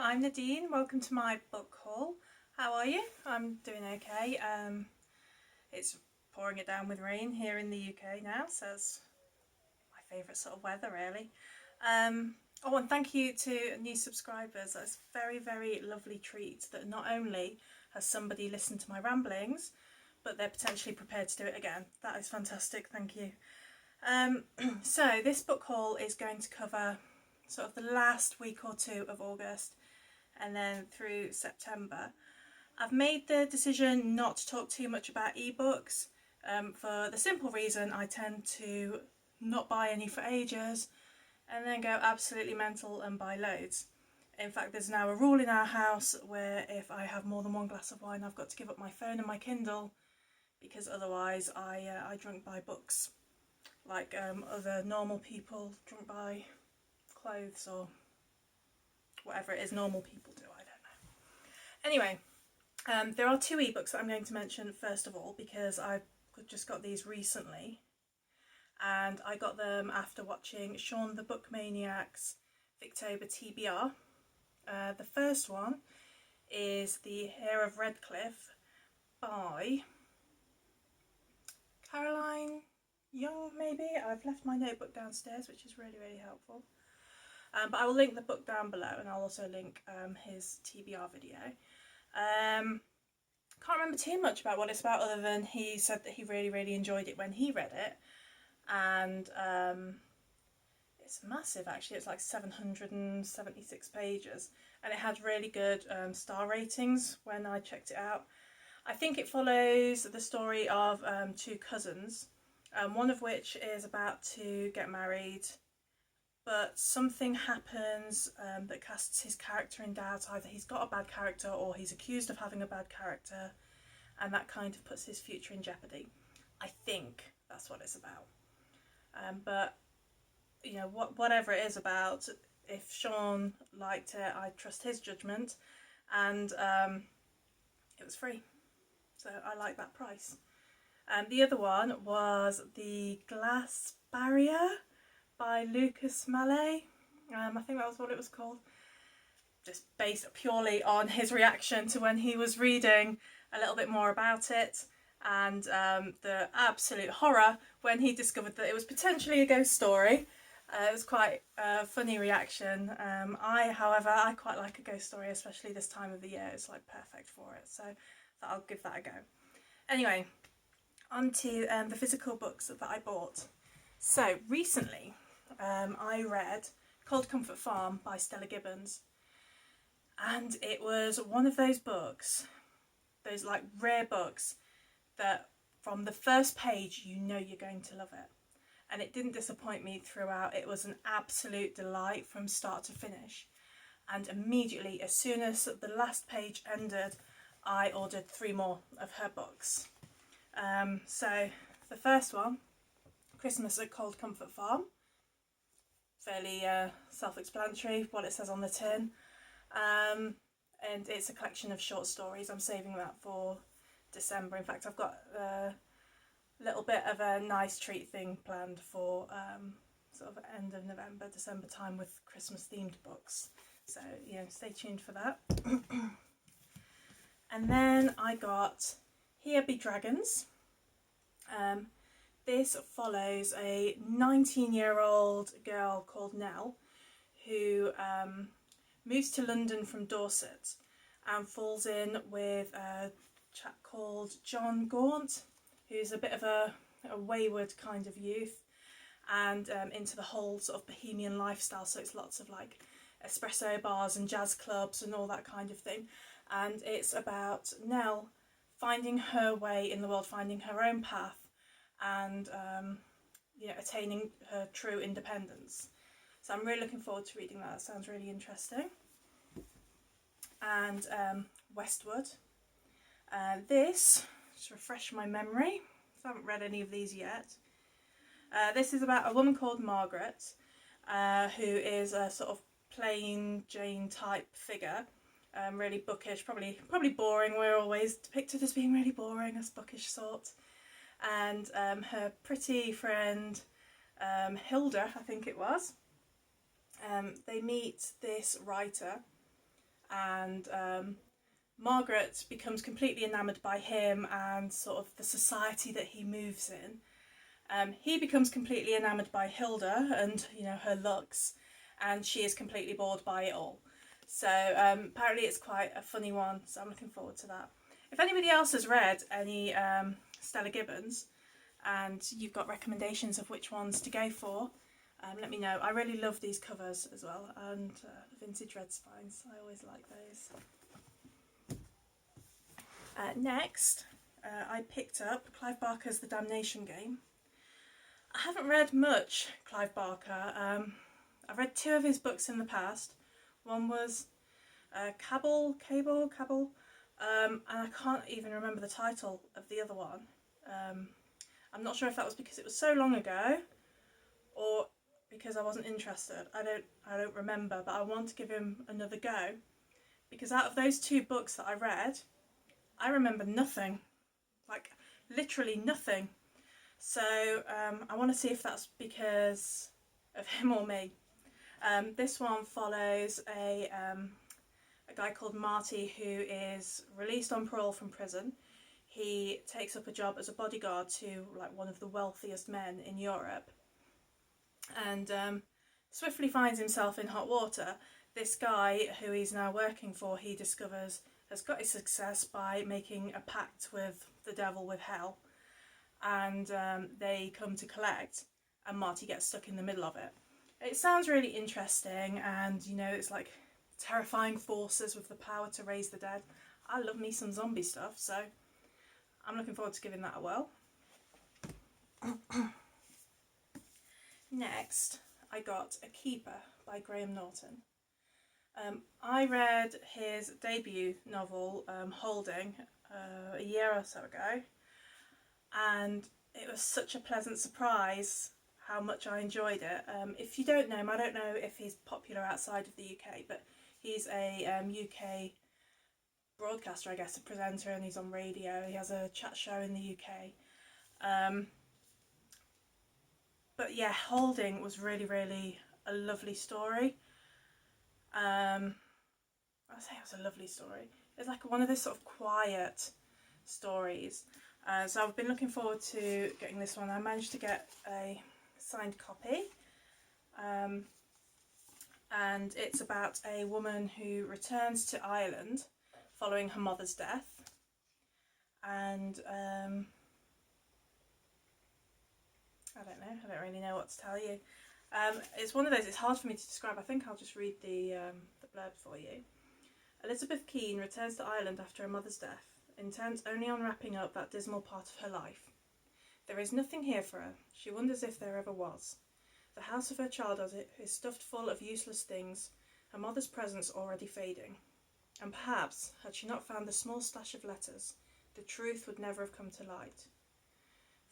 I'm Nadine. Welcome to my book haul. How are you? I'm doing okay. It's pouring it down with rain here in the UK now, so it's my favourite sort of weather really. Oh, and thank you to new subscribers. That's a very, very lovely treat that not only has somebody listened to my ramblings, but they're potentially prepared to do it again. That is fantastic, thank you. So this book haul is going to cover sort of the last week or two of August and then through September. I've made the decision not to talk too much about ebooks for the simple reason I tend to not buy any for ages and then go absolutely mental and buy loads. In fact, there's now a rule in our house where if I have more than one glass of wine, I've got to give up my phone and my Kindle, because otherwise I drunk buy books like other normal people drunk buy clothes or whatever it is normal people do, I don't know. Anyway, there are two ebooks that I'm going to mention first of all because I've just got these recently and I got them after watching Shawn the Book Maniac's Victober TBR. The first one is The Heir of Redclyffe by Caroline Yonge, maybe? I've left my notebook downstairs, which is really, really helpful. But I will link the book down below and I'll also link his TBR video. Can't remember too much about what it's about other than he said that he really, really enjoyed it when he read it. And it's massive actually, it's like 776 pages and it had really good star ratings when I checked it out. I think it follows the story of two cousins, one of which is about to get married, but something happens that casts his character in doubt. Either he's got a bad character or he's accused of having a bad character, and that kind of puts his future in jeopardy. I think that's what it's about. But you know, whatever it is about, if Shawn liked it, I trust his judgment, and it was free, so I like that price. The other one was The Gateless Barrier by Lucas Malet. I think that was what it was called. Just based purely on his reaction to when he was reading a little bit more about it, and the absolute horror when he discovered that it was potentially a ghost story. It was quite a funny reaction. However, I quite like a ghost story, especially this time of the year. It's like perfect for it, so I'll give that a go. Anyway, on to the physical books that I bought. So recently I read Cold Comfort Farm by Stella Gibbons, and it was one of those books, those like rare books that from the first page you know you're going to love it, and it didn't disappoint me throughout. It was an absolute delight from start to finish, and immediately as soon as the last page ended I ordered 3 more of her books. So the first one, Christmas at Cold Comfort Farm, fairly self-explanatory what it says on the tin, and it's a collection of short stories. I'm saving that for December. In fact, I've got a little bit of a nice treat thing planned for sort of end of November, December time with Christmas themed books, so you know, stay tuned for that. And then I got Here Be Dragons. This follows a 19-year-old girl called Nell who moves to London from Dorset and falls in with a chap called John Gaunt, who's a bit of a wayward kind of youth, and into the whole sort of bohemian lifestyle. So it's lots of like espresso bars and jazz clubs and all that kind of thing. And it's about Nell finding her way in the world, finding her own path, and you know, attaining her true independence. So I'm really looking forward to reading that. That sounds really interesting. And Westwood. This, just refresh my memory, I haven't read any of these yet. This is about a woman called Margaret, who is a sort of plain Jane type figure. Really bookish, probably boring. We're always depicted as being really boring, as bookish sort. And her pretty friend Hilda, I think it was, they meet this writer and Margaret becomes completely enamoured by him and sort of the society that he moves in. He becomes completely enamoured by Hilda and, you know, her looks, and she is completely bored by it all. So apparently it's quite a funny one, so I'm looking forward to that. If anybody else has read any Stella Gibbons and you've got recommendations of which ones to go for, let me know. I really love these covers as well, and the vintage red spines. I always like those. Next, I picked up Clive Barker's The Damnation game. I haven't read much Clive Barker. I've read 2 of his books in the past. One was Cable, and I can't even remember the title of the other one. I'm not sure if that was because it was so long ago or because I wasn't interested. I don't remember, but I want to give him another go, because out of those 2 books that I read, I remember nothing, like literally nothing. So I want to see if that's because of him or me. This one follows a guy called Marty who is released on parole from prison. He takes up a job as a bodyguard to like one of the wealthiest men in Europe, and swiftly finds himself in hot water. This guy who he's now working for, he discovers, has got his success by making a pact with the devil, with hell, and they come to collect, and Marty gets stuck in the middle of it. It sounds really interesting, and you know, it's like terrifying forces with the power to raise the dead. I love me some zombie stuff, so I'm looking forward to giving that a whirl. Next, I got A Keeper by Graham Norton. I read his debut novel, Holding, a year or so ago, and it was such a pleasant surprise how much I enjoyed it. If you don't know him, I don't know if he's popular outside of the UK, but he's a UK broadcaster, I guess, a presenter, and he's on radio. He has a chat show in the UK. But yeah, Holding was really, really a lovely story. I say it was a lovely story. It's like one of those sort of quiet stories. So I've been looking forward to getting this one. I managed to get a signed copy. And it's about a woman who returns to Ireland following her mother's death. And I don't know, I don't really know what to tell you. It's one of those, it's hard for me to describe. I think I'll just read the blurb for you. Elizabeth Keane returns to Ireland after her mother's death, intent only on wrapping up that dismal part of her life. There is nothing here for her. She wonders if there ever was. The house of her childhood is stuffed full of useless things, her mother's presence already fading. And perhaps, had she not found the small stash of letters, the truth would never have come to light.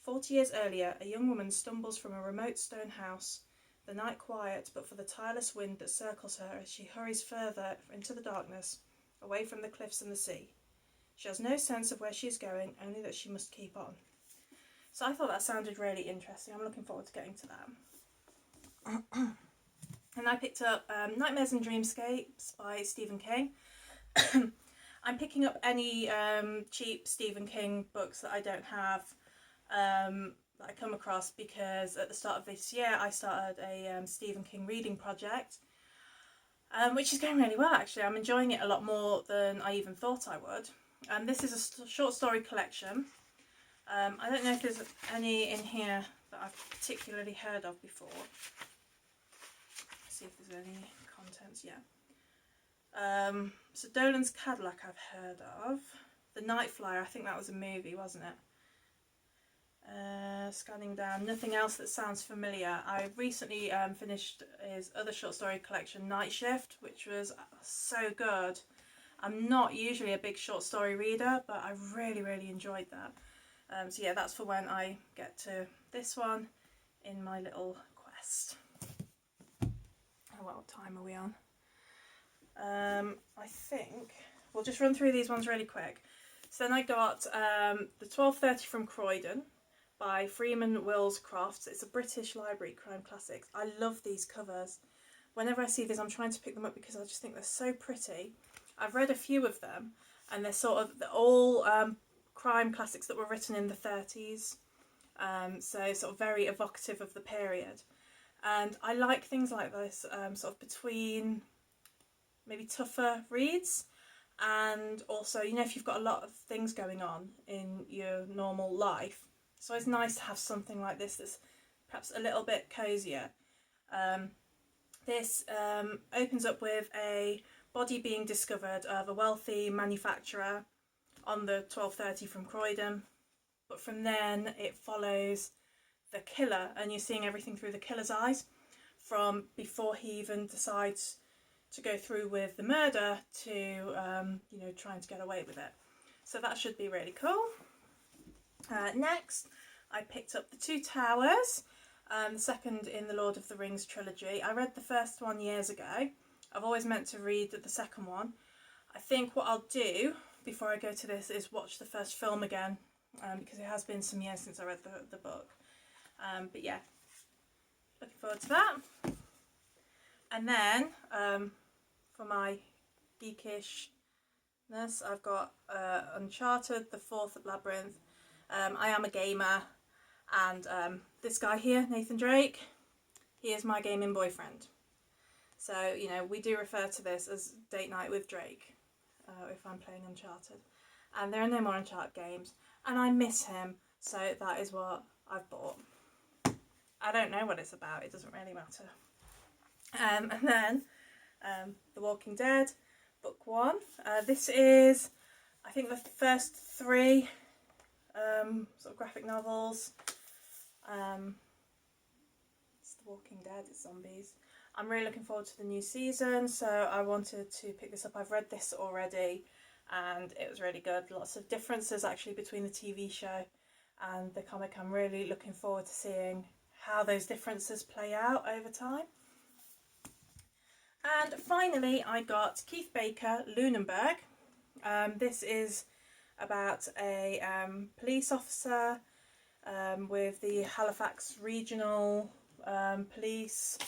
40 years earlier, a young woman stumbles from a remote stone house, the night quiet but for the tireless wind that circles her as she hurries further into the darkness, away from the cliffs and the sea. She has no sense of where she is going, only that she must keep on. So I thought that sounded really interesting. I'm looking forward to getting to that. And I picked up Nightmares and Dreamscapes by Stephen King. I'm picking up any cheap Stephen King books that I don't have, that I come across, because at the start of this year I started a Stephen King reading project, which is going really well actually. I'm enjoying it a lot more than I even thought I would. This is a short story collection. I don't know if there's any in here that I've particularly heard of before. Let's see if there's any contents. Yeah. So Dolan's Cadillac I've heard of. The Night Flyer, I think that was a movie, wasn't it? Scanning down, nothing else that sounds familiar. I recently finished his other short story collection, Night Shift, which was so good. I'm not usually a big short story reader, but I really, really enjoyed that. So yeah, that's for when I get to this one in my little quest. Oh, what time are we on? I think we'll just run through these ones really quick. So then I got the 12:30 from Croydon by Freeman, Wills, Crofts. It's a British Library crime classics. I love these covers. Whenever I see these, I'm trying to pick them up because I just think they're so pretty. I've read a few of them, and they're all crime classics that were written in the 30s, so sort of very evocative of the period. And I like things like this, sort of between maybe tougher reads, and also, you know, if you've got a lot of things going on in your normal life, so it's nice to have something like this that's perhaps a little bit cozier. This opens up with a body being discovered of a wealthy manufacturer on the 12:30 from Croydon, but from then it follows the killer, and you're seeing everything through the killer's eyes, from before he even decides to go through with the murder to you know, trying to get away with it. So that should be really cool. Next, I picked up The Two Towers, the second in the Lord of the Rings trilogy. I read the first one years ago. I've always meant to read the second one. I think what I'll do before I go to this is watch the first film again, because it has been some years since I read the book. But yeah, looking forward to that. And then for my geekishness, I've got Uncharted, the fourth Labyrinth. I am a gamer, and this guy here, Nathan Drake, he is my gaming boyfriend. So, you know, we do refer to this as date night with Drake if I'm playing Uncharted. And there are no more Uncharted games, and I miss him, so that is what I've bought. I don't know what it's about, it doesn't really matter. And then The Walking Dead, book 1. This is, I think, the first 3 sort of graphic novels. It's The Walking Dead, it's zombies. I'm really looking forward to the new season, so I wanted to pick this up. I've read this already, and it was really good. Lots of differences actually between the TV show and the comic. I'm really looking forward to seeing how those differences play out over time. And finally, I got Keith Baker, Lunenburg. This is about a police officer with the Halifax Regional Police.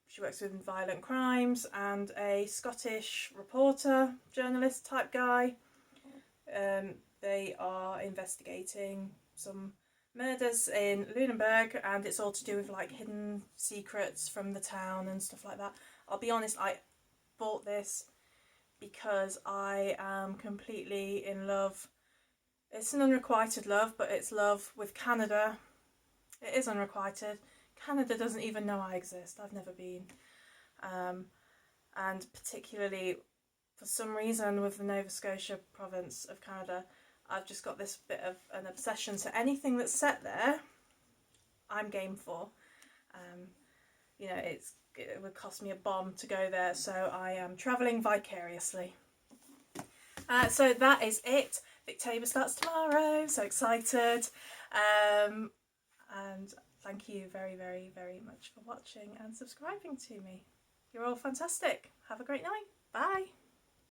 She works with violent crimes, and a Scottish reporter, journalist type guy. They are investigating some murders in Lunenburg, and it's all to do with like hidden secrets from the town and stuff like that. I'll be honest, I bought this because I am completely in love. It's an unrequited love, but it's love with Canada. It is unrequited. Canada doesn't even know I exist. I've never been. And particularly, for some reason, with the Nova Scotia province of Canada, I've just got this bit of an obsession. So anything that's set there, I'm game for. You know, it would cost me a bomb to go there, so I am travelling vicariously. So that is it. Victober starts tomorrow. So excited. And thank you very, very, very much for watching and subscribing to me. You're all fantastic. Have a great night. Bye.